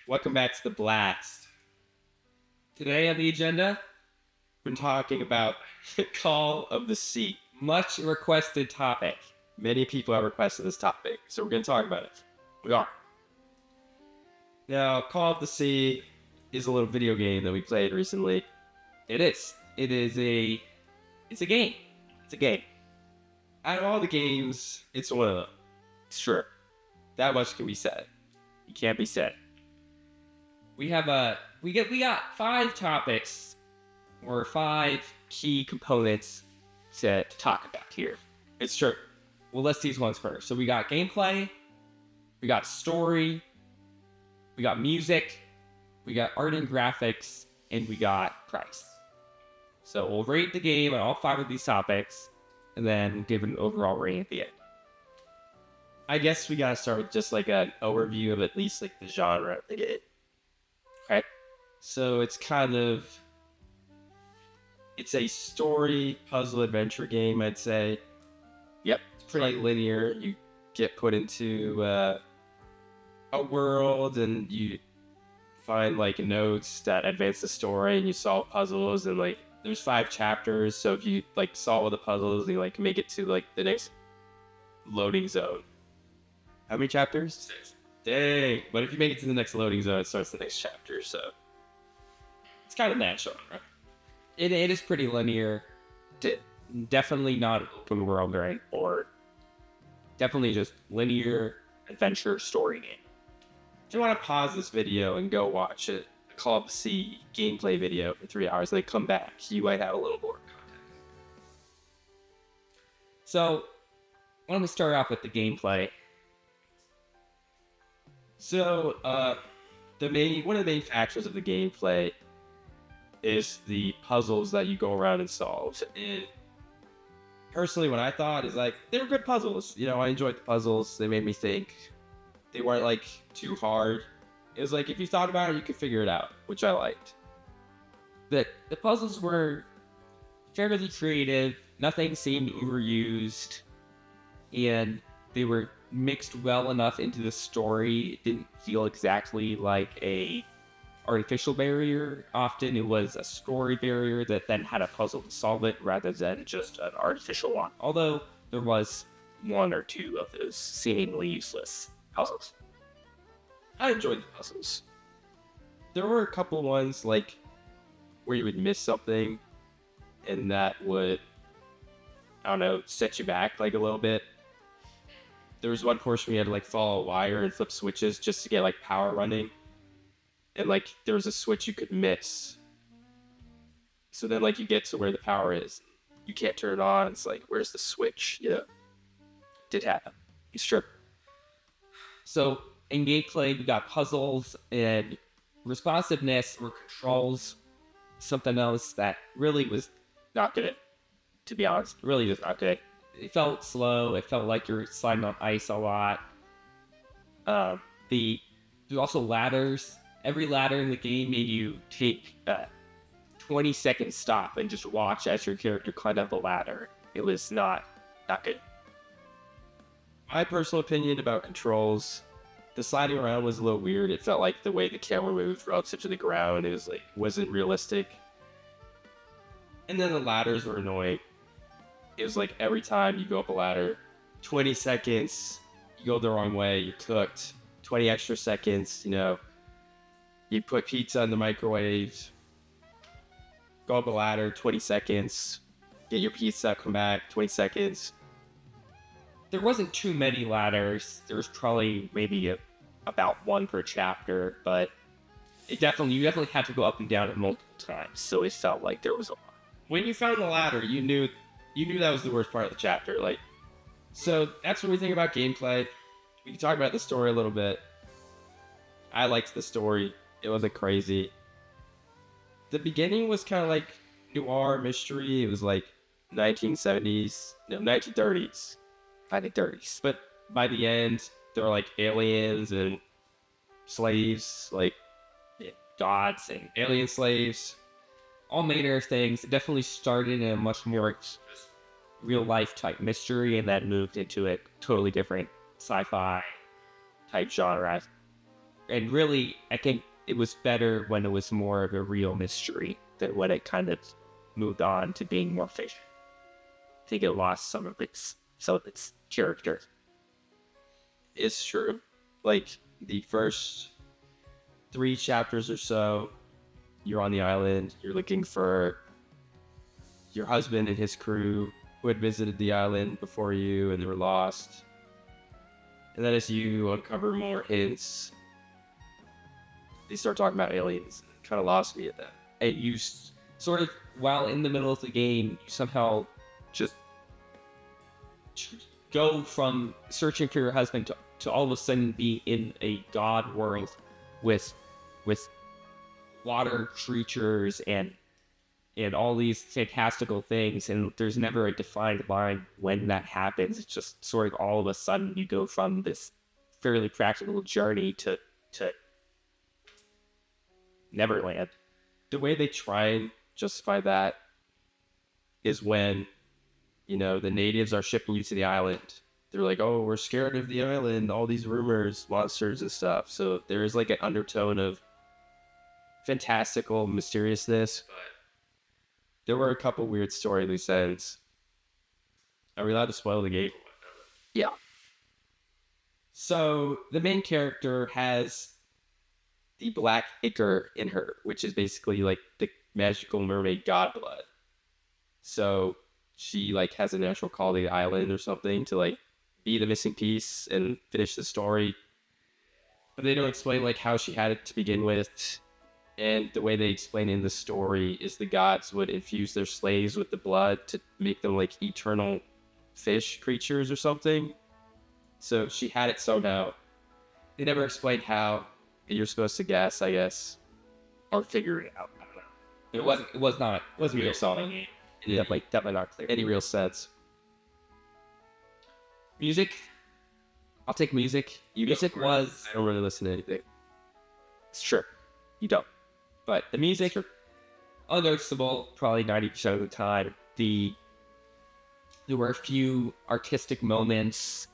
Welcome back to the Blast. Today on the agenda, we're talking about Call of the Sea. Much requested topic. Many people have requested this topic, so we're going to talk about it. We are. Now, Call of the Sea is a little video game that we played recently. It is. It's a game. It's a game. Out of all the games, it's one of them. Sure. That much can be said. It can't be said. We got 5 topics or 5 key components to talk about here. It's true. We'll list these ones first. So we got gameplay, we got story, we got music, we got art and graphics, and we got price. So we'll rate the game on all 5 of these topics, and then give an overall rating at the end. I guess we gotta start with just like an overview of at least like the genre of the game. Okay, so it's a story puzzle adventure game, I'd say. Yep, it's pretty linear. You get put into a world and you find like notes that advance the story, and you solve puzzles, and like there's 5 chapters. So if you like solve the puzzles, you like make it to like the next loading zone. How many chapters? 6. Dang. But if you make it to the next loading zone, it starts the next chapter, so it's kind of natural, right? It is pretty linear. Definitely not open world, right? Or definitely just linear adventure story game. If you want to pause this video and go watch a Call of the Sea gameplay video for 3 hours, and then come back, you might have a little more context. So, why don't we start off with the gameplay? So, one of the main factors of the gameplay is the puzzles that you go around and solve. And personally, what I thought is like, they were good puzzles. You know, I enjoyed the puzzles. They made me think. They weren't like too hard. It was like, if you thought about it, you could figure it out, which I liked. The puzzles were fairly creative. Nothing seemed overused. And they were mixed well enough into the story. It didn't feel exactly like a artificial barrier. Often it was a story barrier that then had a puzzle to solve it rather than just an artificial one. Although there was 1 or 2 of those seemingly useless puzzles. I enjoyed the puzzles. There were a couple ones like where you would miss something and that would, I don't know, set you back like a little bit. There was one portion where you had to like follow a wire and flip switches just to get like power running. And like there was a switch you could miss. So then like you get to where the power is. You can't turn it on. It's like, where's the switch? Yeah. Did happen. It's true. So in gameplay, we got puzzles and responsiveness or controls. Something else that really was not good. To be honest, really was not good. It felt slow. It felt like you're sliding on ice a lot. There's also ladders. Every ladder in the game made you take a 20-second stop and just watch as your character climbed up the ladder. It was not good. My personal opinion about controls, the sliding around was a little weird. It felt like the way the camera moved relative to the ground, it was like, wasn't realistic. And then the ladders were annoying. It was like every time you go up a ladder, 20 seconds, you go the wrong way, you're cooked. 20 extra seconds, you know, you put pizza in the microwave, go up a ladder, 20 seconds, get your pizza, come back, 20 seconds. There wasn't too many ladders. There was probably maybe about 1 per chapter, but you definitely had to go up and down it multiple times, so it felt like there was a lot. When you found the ladder, you knew that was the worst part of the chapter. Like, so that's what we think about gameplay. We can talk about the story a little bit. I liked the story. It wasn't crazy. The beginning was kind of like noir mystery. It was like 1930s. I think 30s. But by the end, there were like aliens and slaves, like gods and alien slaves. All manner of things. It definitely started in a much more real life type mystery and then moved into a totally different sci-fi type genre. And really, I think it was better when it was more of a real mystery than when it kind of moved on to being more fiction. I think it lost some of its character. It's true. Like the first 3 chapters or so, you're on the island. You're looking for your husband and his crew who had visited the island before you, and they were lost. And then as you uncover more hints, they start talking about aliens. Kind of lost me at that. And you sort of, while in the middle of the game, you somehow just go from searching for your husband to all of a sudden be in a god world with water creatures and all these fantastical things, and there's never a defined line when that happens. It's just sort of all of a sudden you go from this fairly practical journey to Neverland. The way they try and justify that is when, you know, the natives are shipping you to the island. They're like, oh, we're scared of the island, all these rumors, monsters and stuff. So there is like an undertone of fantastical mysteriousness, but there were a couple weird story loose ends. Are we allowed to spoil the game? Yeah. So the main character has the black ichor in her, which is basically like the magical mermaid god blood. So she like has a natural call to the island or something to like be the missing piece and finish the story. But they don't explain like how she had it to begin with. And the way they explain in the story is the gods would infuse their slaves with the blood to make them like eternal fish creatures or something. So she had it somehow. They never explained how. You're supposed to guess, I guess, or figure it out. I don't know. It wasn't Real song. Definitely not clear. Any real sense. Music. I'll take music. Music was. I don't really listen to anything. Sure, you don't. But the music, unnoticeable, probably 90% of the time. There were a few artistic moments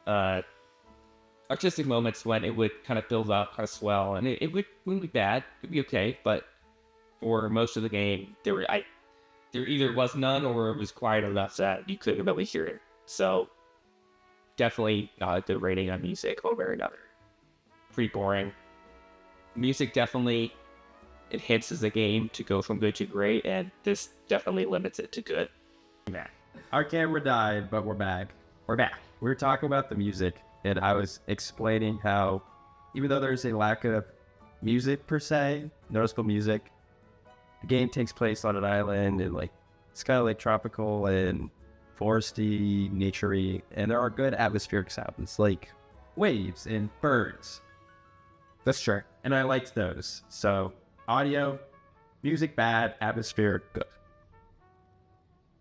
when it would kind of build up, kind of swell, and it wouldn't be bad. It would be okay, but for most of the game, there either was none or it was quiet enough that you couldn't really hear it. So definitely not a good rating on music over another. Pretty boring. Music definitely enhances the game to go from good to great, and this definitely limits it to good. Our camera died, but we're back. We're back. We were talking about the music, and I was explaining how, even though there's a lack of music per se, noticeable music, the game takes place on an island, and like it's kind of like tropical and foresty, naturey, and there are good atmospheric sounds like waves and birds. That's true. And I liked those. So audio, music bad, atmosphere good.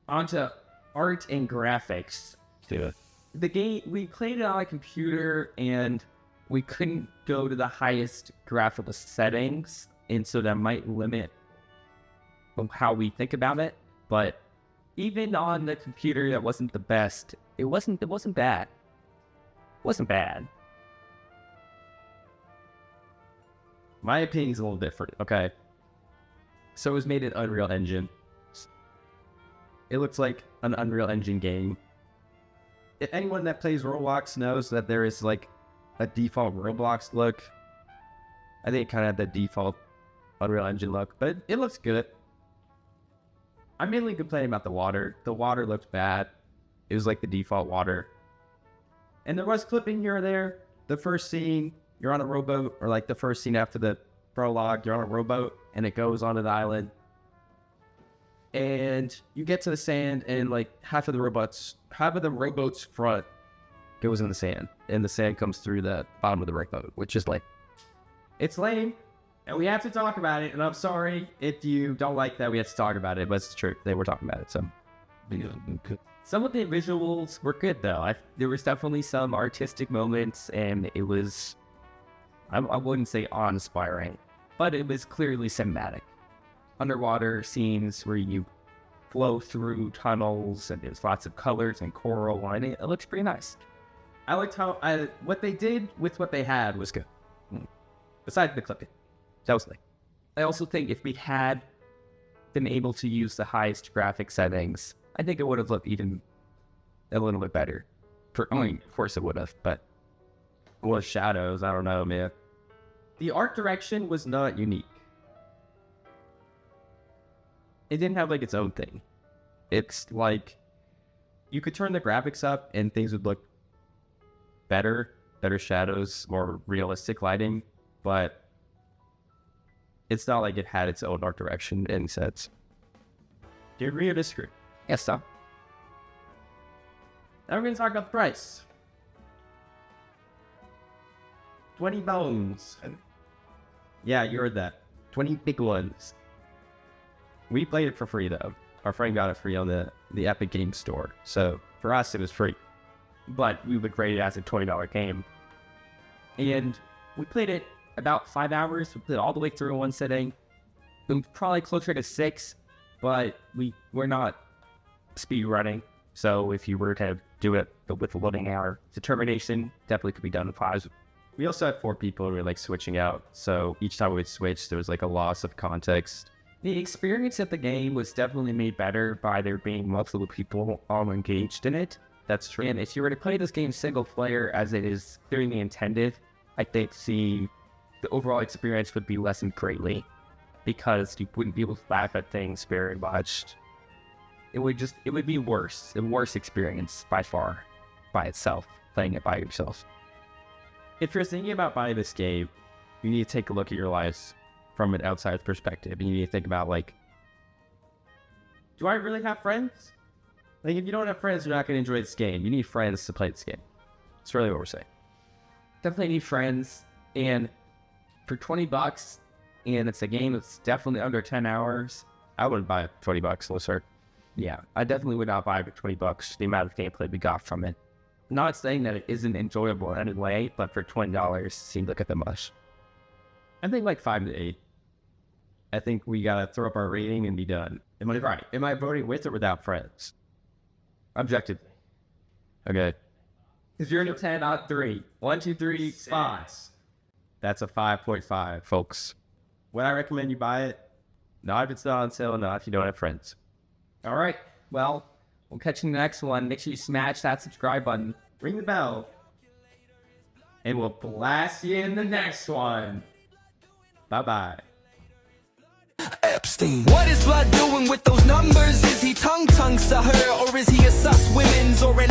Onto art and graphics. Yeah. The game, we played it on a computer and we couldn't go to the highest graphical settings, and so that might limit how we think about it. But even on the computer that wasn't the best, it wasn't bad. It wasn't bad. My opinion is a little different. Okay. So it was made in Unreal Engine. It looks like an Unreal Engine game. Anyone that plays Roblox knows that there is like a default Roblox look. I think it kind of had the default Unreal Engine look, but it looks good. I'm mainly complaining about the water. The water looked bad. It was like the default water. And there was clipping here or there. The first scene, you're on a rowboat, or like the first scene after the prologue, you're on a rowboat and it goes onto the island. And you get to the sand, and like half of the rowboat's front goes in the sand, and the sand comes through the bottom of the rowboat, which is like, it's lame, and we have to talk about it. And I'm sorry if you don't like that we have to talk about it, but it's true. They were talking about it, so some of the visuals were good though. There was definitely some artistic moments, and it was, I wouldn't say awe-inspiring, but it was clearly cinematic. Underwater scenes where you flow through tunnels, and there's lots of colors and coral, and it looks pretty nice. I liked how what they did with what they had was good. Besides the clipping. That was like. I also think if we had been able to use the highest graphic settings, I think it would have looked even a little bit better. Of course it would have, but with shadows, I don't know, man. The art direction was not unique. It didn't have like its own thing. It's like you could turn the graphics up and things would look better shadows, more realistic lighting, but it's not like it had its own art direction in any sense. Do you agree or disagree? Yes, sir. Now we're going to talk about the price. 20 bones. Yeah, you heard that. 20 big ones. We played it for free, though. Our friend got it free on the Epic Games Store. So, for us, it was free. But we would grade it as a $20 game. And we played it about 5 hours. We played it all the way through in one sitting. It was probably closer to 6, but we're not speed running. So if you were to do it with the loading hour determination, definitely could be done in 5. We also had 4 people who were like switching out. So each time we would switch, there was like a loss of context. The experience of the game was definitely made better by there being multiple people all engaged in it. That's true. And if you were to play this game single player as it is clearly intended, I think the overall experience would be lessened greatly because you wouldn't be able to laugh at things very much. It would be worse. A worse experience by far by itself, playing it by yourself. If you're thinking about buying this game, you need to take a look at your life from an outside perspective. You need to think about, like, do I really have friends? Like, if you don't have friends, you're not going to enjoy this game. You need friends to play this game. That's really what we're saying. Definitely need friends, and for $20, and it's a game that's definitely under 10 hours, I wouldn't buy it for $20, no sir. Yeah, I definitely would not buy it for $20, the amount of gameplay we got from it. Not saying that it isn't enjoyable in any way, but for $20 seemed like a bit much. I think like 5 to 8. I think we gotta throw up our rating and be done. Am I right? Am I voting with or without friends? Objectively. Okay. 0 to 10 out of 3. 1, 2, 3, 5. That's a 5.5, folks. Would I recommend you buy it? Not if it's not on sale, not if you don't have friends. All right. Well, we'll catch you in the next one. Make sure you smash that subscribe button. Ring the bell. And we'll blast you in the next one. Bye-bye. Epstein. What is blood doing with those numbers? Is he tongue to her, or is he a sus women's or an